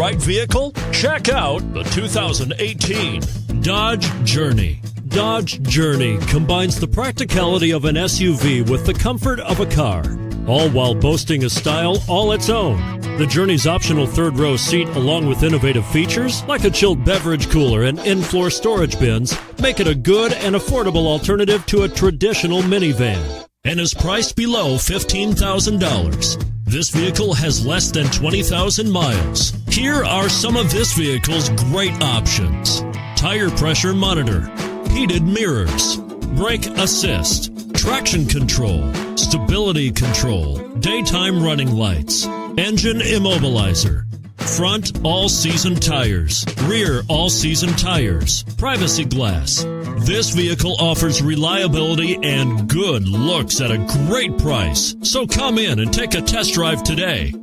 Right vehicle? Check out the 2018 Dodge Journey. Dodge Journey combines the practicality of an SUV with the comfort of a car, all while boasting a style all its own. The Journey's optional third-row seat, along with innovative features like a chilled beverage cooler and in-floor storage bins, make it a good and affordable alternative to a traditional minivan, and is priced below $15,000. This vehicle has less than 20,000 miles. Here are some of this vehicle's great options: tire pressure monitor, heated mirrors, brake assist, traction control, stability control, daytime running lights, engine immobilizer, front all-season tires, rear all-season tires, privacy glass. This vehicle offers reliability and good looks at a great price. So come in and take a test drive today.